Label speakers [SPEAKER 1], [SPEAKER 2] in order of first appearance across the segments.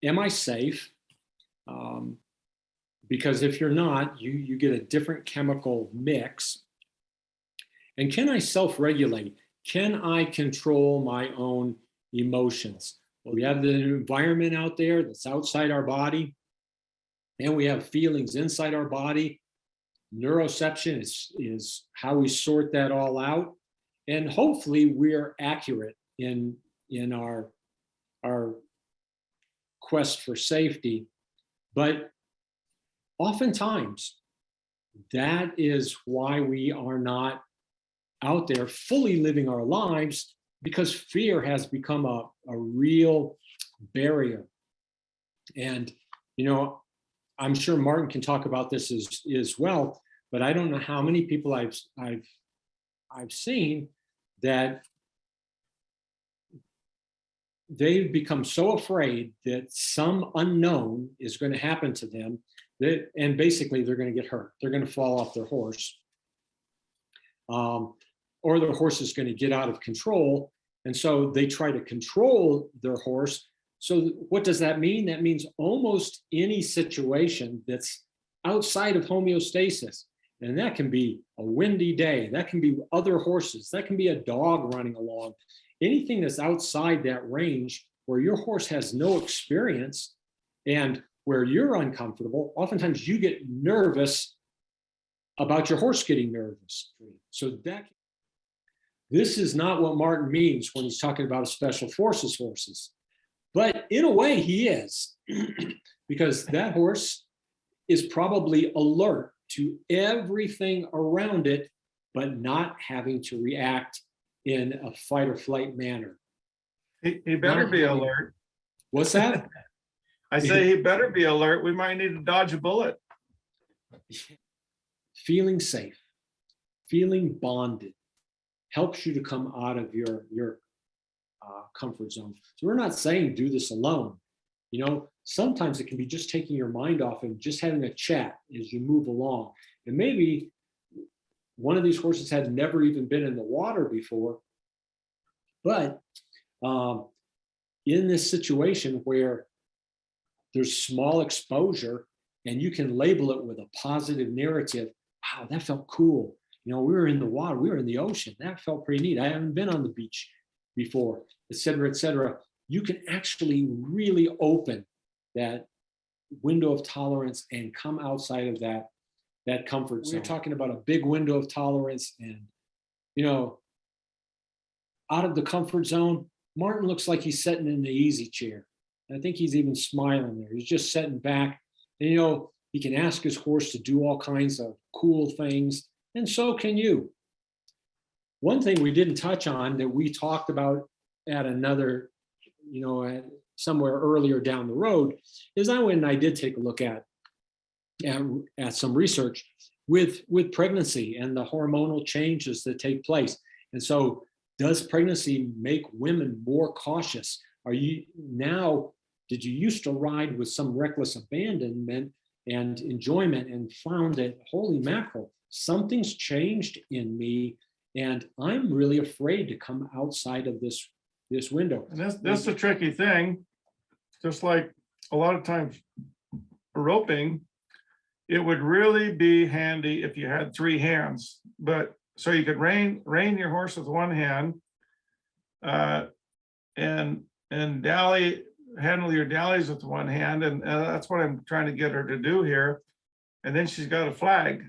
[SPEAKER 1] am I safe? Because if you're not, you get a different chemical mix. And can I self-regulate? Can I control my own emotions? Well, we have the environment out there that's outside our body, and we have feelings inside our body. Neuroception is how we sort that all out. And hopefully we're accurate in our quest for safety. But oftentimes, that is why we are not out there fully living our lives, because fear has become a real barrier. And, I'm sure Martin can talk about this as well, but I don't know how many people I've seen that they've become so afraid that some unknown is going to happen to them and basically they're going to get hurt. They're going to fall off their horse. Or their horse is going to get out of control. And so they try to control their horse. So what does that mean? That means almost any situation that's outside of homeostasis. And that can be a windy day. That can be other horses. That can be a dog running along. Anything that's outside that range where your horse has no experience and where you're uncomfortable, oftentimes you get nervous about your horse getting nervous. So this is not what Martin means when he's talking about a special forces horses. But in a way he is, because that horse is probably alert to everything around it, but not having to react in a fight or flight manner.
[SPEAKER 2] He better be alert.
[SPEAKER 1] What's that?
[SPEAKER 2] I say he better be alert. We might need to dodge a bullet.
[SPEAKER 1] Feeling safe, feeling bonded, helps you to come out of your comfort zone. So we're not saying do this alone. Sometimes it can be just taking your mind off and just having a chat as you move along. And maybe one of these horses had never even been in the water before, but in this situation where there's small exposure and you can label it with a positive narrative, wow, that felt cool. We were in the water, we were in the ocean. That felt pretty neat. I haven't been on the beach before, et cetera, et cetera. You can actually really open that window of tolerance and come outside of that comfort zone. We're talking about a big window of tolerance and, out of the comfort zone, Martin looks like he's sitting in the easy chair. I think he's even smiling there. He's just sitting back. And, he can ask his horse to do all kinds of cool things, and so can you. One thing we didn't touch on that we talked about at another, somewhere earlier down the road, is I went and I did take a look at some research with pregnancy and the hormonal changes that take place. And so, does pregnancy make women more cautious? Did you used to ride with some reckless abandonment and enjoyment and found that, holy mackerel, something's changed in me and I'm really afraid to come outside of this window.
[SPEAKER 2] And that's the tricky thing. Just like a lot of times roping, it would really be handy if you had three hands, but so you could rein your horse with one hand, and handle your dallies with one hand, and that's what I'm trying to get her to do here. And then she's got a flag,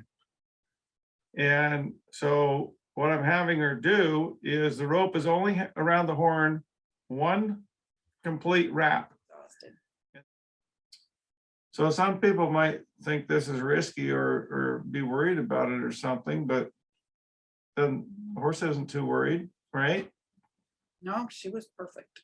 [SPEAKER 2] and so what I'm having her do is the rope is only around the horn one complete wrap. So some people might think this is risky or be worried about it or something, but then the horse isn't too worried, right?
[SPEAKER 3] No, she was perfect.